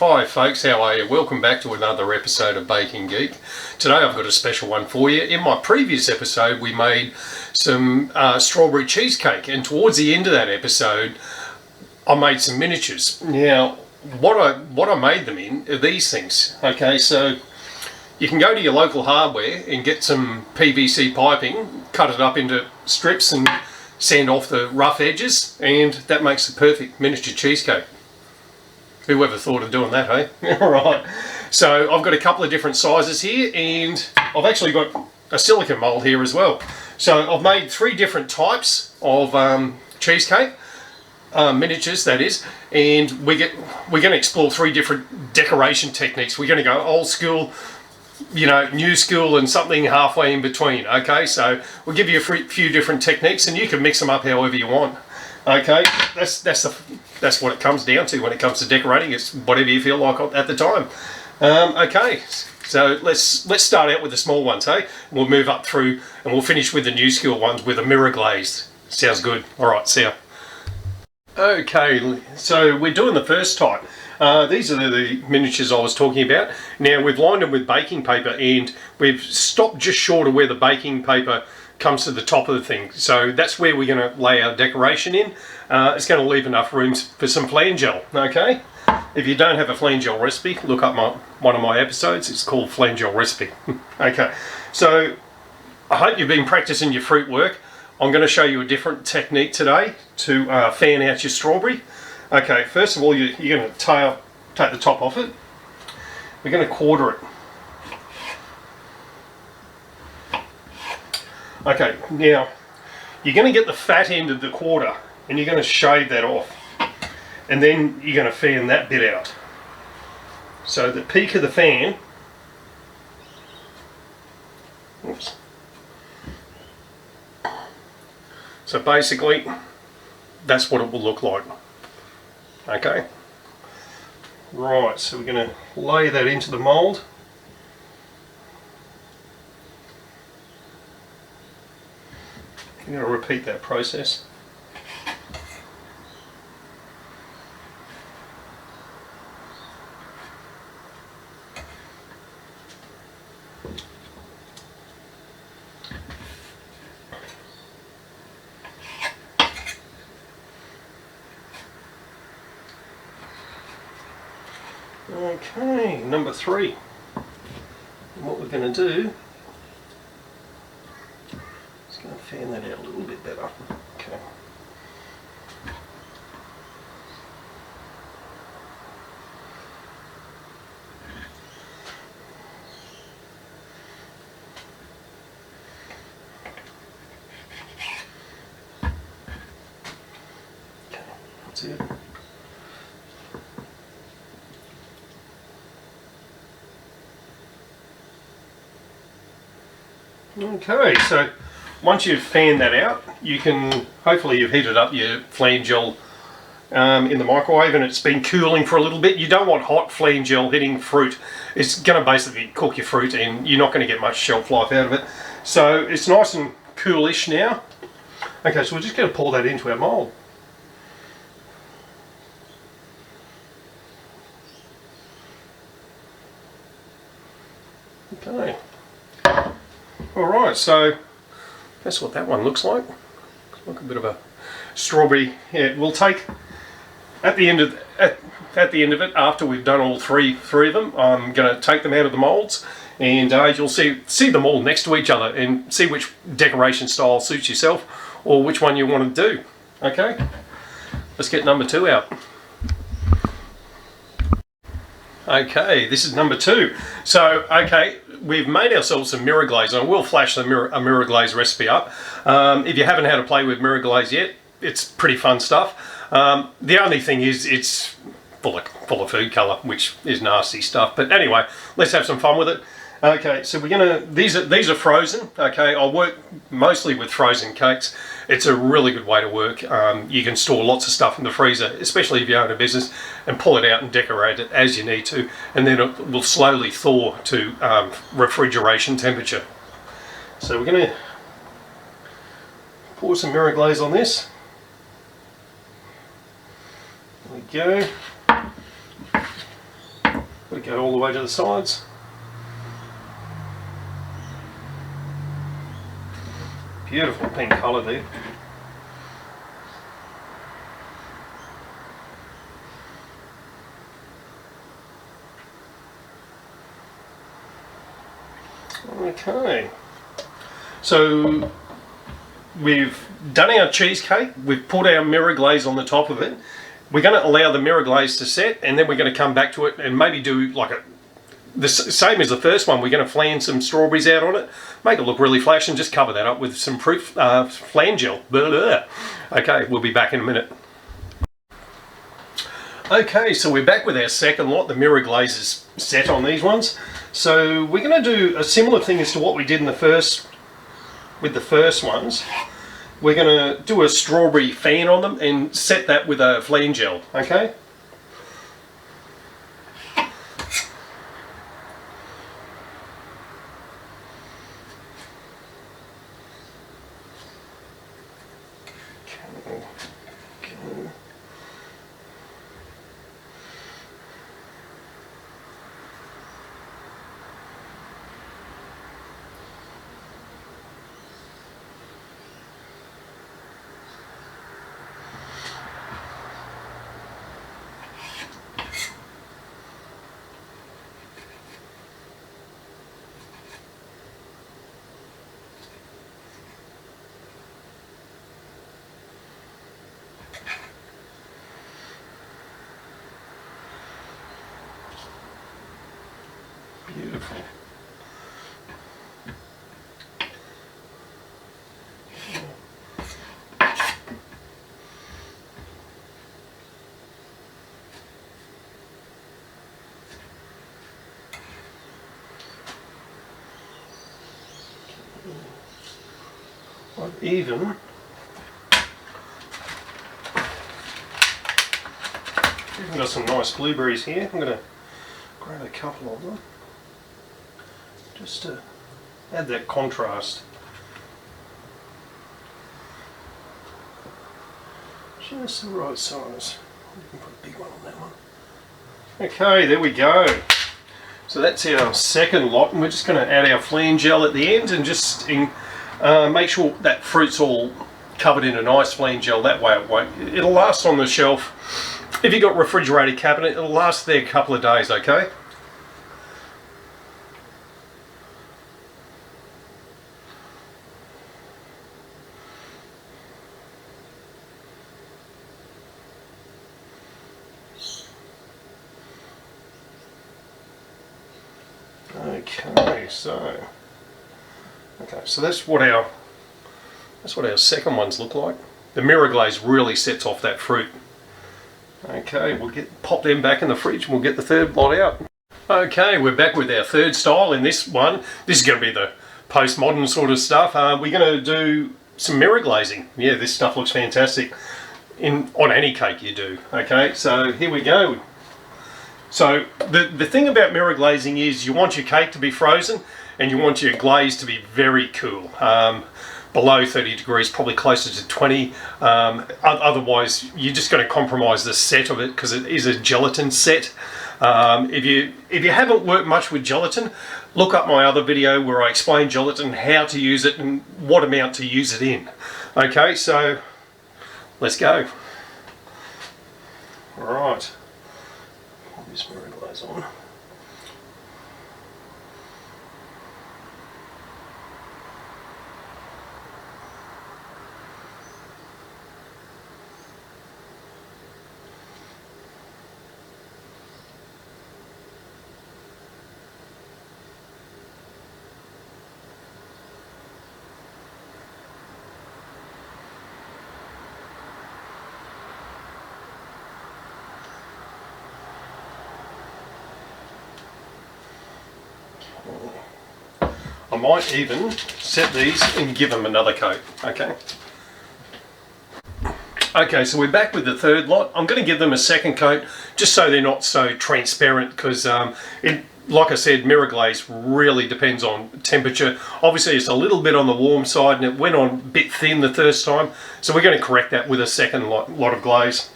Hi folks, how are you? Welcome back to another episode of Baking Geek. Today I've got a special one for you. In my previous episode we made some strawberry cheesecake, and towards the end of that episode I made some miniatures. Now what I made them in are these things. Okay, so you can go to your local hardware and get some PVC piping, cut it up into strips and sand off the rough edges, and that makes the perfect miniature cheesecake. Whoever thought of doing that, hey? Alright, so I've got a couple of different sizes here, and I've actually got a silicone mould here as well. So I've made three different types of cheesecake, miniatures that is, and we're going to explore three different decoration techniques. We're going to go old school, you know, new school, and something halfway in between. Okay, so we'll give you a few different techniques, and you can mix them up however you want. Okay, that's what it comes down to when it comes to decorating. It's whatever you feel like at the time. Okay, so let's start out with the small ones, hey? We'll move up through and we'll finish with the new school ones with a mirror glazed. Sounds good. All right, see ya. Okay, so we're doing the first type. These are the miniatures I was talking about. Now we've lined them with baking paper, and we've stopped just short of where the baking paper comes to the top of the thing. So that's where we're going to lay our decoration in. It's going to leave enough room for some flan gel. Okay, if you don't have a flan gel recipe, look up one of my episodes. It's called Flan Gel Recipe. Okay, so I hope you've been practicing your fruit work. I'm going to show you a different technique today to fan out your strawberry. Okay, first of all, you're going to take the top off it. We're going to quarter it. Okay, now you're going to get the fat end of the quarter and you're going to shave that off, and then you're going to fan that bit out. So the peak of the fan, oops. So basically that's what it will look like. Okay, right, so we're going to lay that into the mould. I'm going to repeat that process. Okay, number 3. And what we're going to do, just going to fan that out a little bit better. Okay. Okay, that's it. Okay, so once you've fanned that out, you can, hopefully you've heated up your flan gel in the microwave and it's been cooling for a little bit. You don't want hot flan gel hitting fruit. It's going to basically cook your fruit and you're not going to get much shelf life out of it. So it's nice and coolish now. Okay, so we're just going to pour that into our mould. Okay. Alright, so that's what that one looks like. Looks like a bit of a strawberry. Yeah, we'll take at the end of it, after we've done all three of them, I'm going to take them out of the moulds, and you'll see them all next to each other and see which decoration style suits yourself or which one you want to do. Okay, let's get number 2 out. Okay, this is number 2. So, okay, we've made ourselves some mirror glaze, and I will flash a mirror glaze recipe up. If you haven't had to play with mirror glaze yet, it's pretty fun stuff. The only thing is it's full of food colour, which is nasty stuff. But anyway, let's have some fun with it. Okay, so these are frozen. Okay, I work mostly with frozen cakes. It's a really good way to work. You can store lots of stuff in the freezer, especially if you own a business, and pull it out and decorate it as you need to, and then it will slowly thaw to refrigeration temperature. So we're going to pour some mirror glaze on this. There we go. go all the way to the sides. Beautiful pink colour there. Okay, so we've done our cheesecake, we've put our mirror glaze on the top of it. We're going to allow the mirror glaze to set, and then we're going to come back to it and maybe do like the same as the first one. We're going to flan some strawberries out on it, make it look really flash, and just cover that up with some fruit flan gel. Okay, we'll be back in a minute. Okay, so we're back with our second lot. The mirror glaze is set on these ones. So we're going to do a similar thing as to what we did in the first ones. We're going to do a strawberry fan on them and set that with a flan gel, okay? Beautiful. Even got some nice blueberries here. I'm going to grab a couple of them just to add that contrast. Just the right size. You can put a big one on that one. Okay, there we go. So that's our second lot, and we're just going to add our flan gel at the end and just make sure that fruit's all covered in a nice flan gel. That way it'll last on the shelf. If you've got a refrigerator cabinet, it'll last there a couple of days, okay? Okay, so that's what our second ones look like. The mirror glaze really sets off that fruit. Okay, we'll pop them back in the fridge and we'll get the third lot out. Okay, we're back with our third style in this one. This is going to be the postmodern sort of stuff. We're going to do some mirror glazing. Yeah, this stuff looks fantastic on any cake you do. Okay, so here we go. So the thing about mirror glazing is you want your cake to be frozen and you want your glaze to be very cool. Below 30 degrees, probably closer to 20. Otherwise, you're just going to compromise the set of it because it is a gelatin set. If you haven't worked much with gelatin, look up my other video where I explain gelatin, how to use it and what amount to use it in. Okay, so let's go. All right. Put this mirror glaze on. I might even set these and give them another coat, okay? Okay, so we're back with the third lot. I'm going to give them a second coat just so they're not so transparent because, like I said, mirror glaze really depends on temperature. Obviously, it's a little bit on the warm side and it went on a bit thin the first time. So we're going to correct that with a second lot of glaze.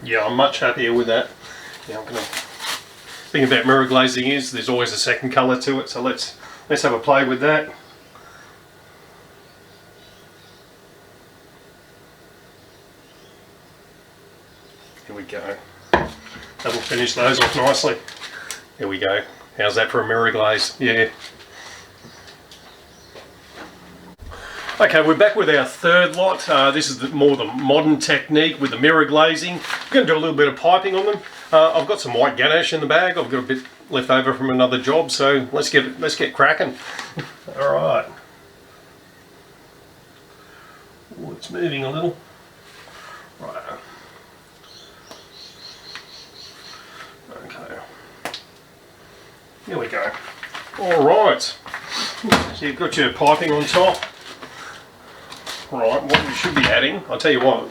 Yeah, I'm much happier with that. Yeah, I'm gonna thing about mirror glazing is there's always a second colour to it, so let's have a play with that. Here we go. That'll finish those off nicely. There we go. How's that for a mirror glaze? Yeah. Okay, we're back with our third lot. This is more the modern technique with the mirror glazing. I'm going to do a little bit of piping on them. I've got some white ganache in the bag. I've got a bit left over from another job, so let's get cracking. All right. Ooh, it's moving a little. Right. Okay. Here we go. All right. So you've got your piping on top. Right, what you should be adding, I'll tell you what.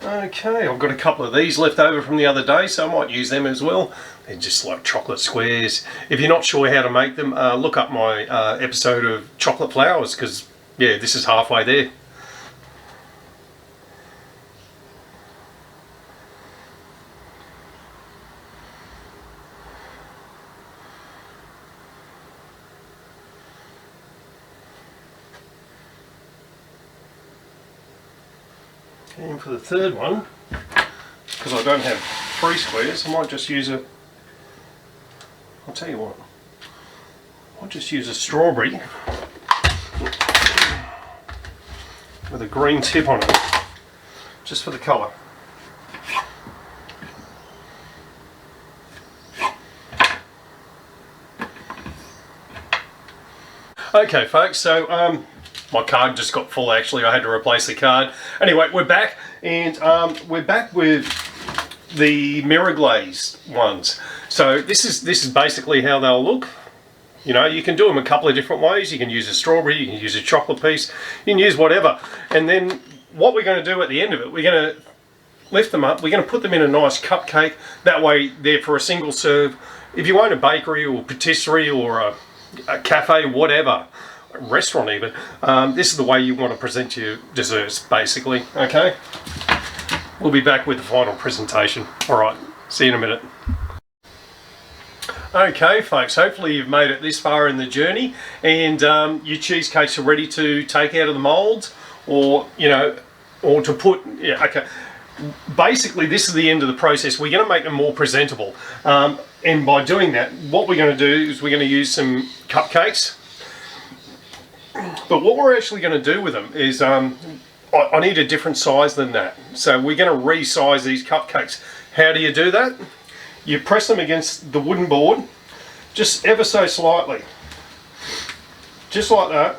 Okay, I've got a couple of these left over from the other day, so I might use them as well. They're just like chocolate squares. If you're not sure how to make them, look up my episode of chocolate flowers, because yeah, this is halfway there. And for the third one, because I don't have 3 squares, I might just use I'll tell you what, I'll just use a strawberry with a green tip on it, just for the colour. Okay folks, so my card just got full actually, I had to replace the card. Anyway, we're back, and we're back with the mirror glaze ones. So this is basically how they'll look. You know, you can do them a couple of different ways. You can use a strawberry, you can use a chocolate piece, you can use whatever. And then what we're going to do at the end of it, we're going to lift them up, we're going to put them in a nice cupcake. That way they're for a single serve. If you own a bakery or patisserie or a cafe, whatever, restaurant even, this is the way you want to present your desserts basically. Okay, we'll be back with the final presentation. All right, see you in a minute. Okay folks, hopefully you've made it this far in the journey, and your cheesecakes are ready to take out of the molds, or you know, or to put, yeah, okay, basically this is the end of the process. We're going to make them more presentable, and by doing that, what we're going to do is we're going to use some cupcakes. But what we're actually going to do with them is, I need a different size than that. So we're going to resize these cupcakes. How do you do that? You press them against the wooden board, just ever so slightly. Just like that.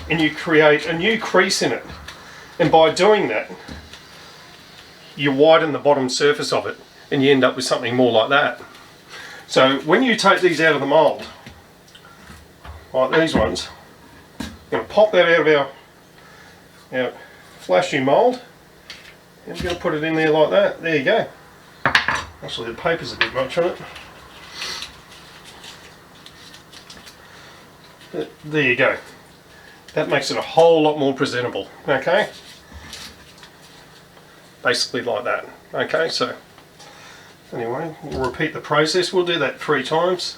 And you create a new crease in it. And by doing that, you widen the bottom surface of it, and you end up with something more like that. So when you take these out of the mould, like these ones, I'm going to pop that out of our flashy mould, and we're going to put it in there like that. There you go. Actually the paper's a bit much on it. But there you go. That makes it a whole lot more presentable. Okay? Basically like that. Okay, so anyway, we'll repeat the process. We'll do that 3 times.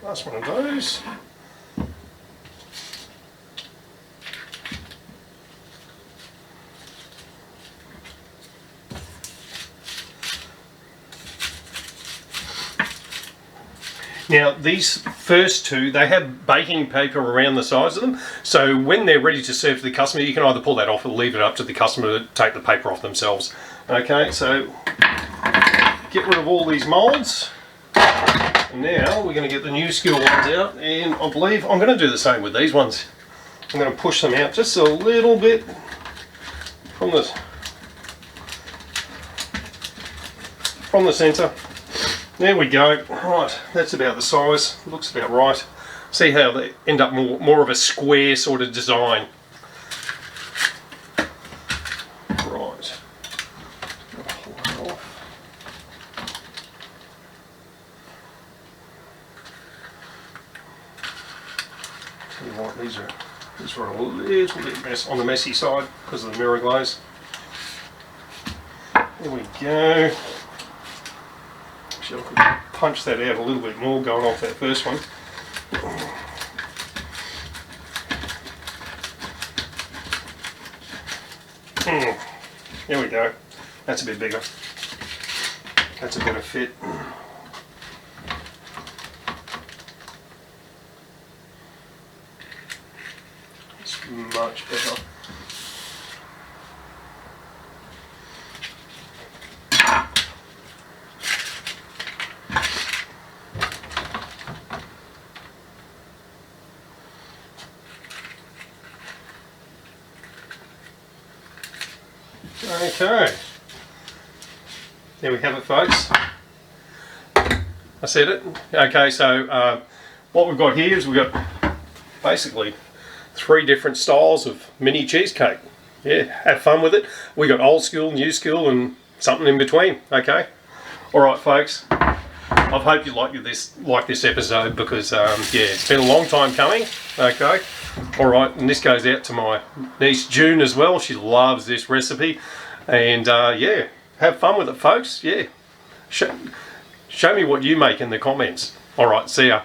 Last one of those. Now these first two, they have baking paper around the sides of them, so when they're ready to serve to the customer, you can either pull that off or leave it up to the customer to take the paper off themselves. Okay, so get rid of all these moulds. And now we're going to get the new skill ones out, and I believe I'm going to do the same with these ones. I'm going to push them out just a little bit from the centre. There we go. Right, that's about the size. Looks about right. See how they end up more of a square sort of design. Right. Pull that off. Tell you what, these are a little bit on the messy side because of the mirror glaze. There we go. Actually, I could punch that out a little bit more going off that first one. There we go. That's a bit bigger. That's a better fit. It's much better. Okay, there we have it, folks. I said it. Okay, so what we've got here is we've got basically 3 different styles of mini cheesecake. Yeah, have fun with it. We got old school, new school, and something in between. Okay, all right, folks. I hope you like this episode because yeah, it's been a long time coming. Okay, all right, and this goes out to my niece June as well. She loves this recipe, and yeah, have fun with it, folks. Yeah, show me what you make in the comments. All right, see ya.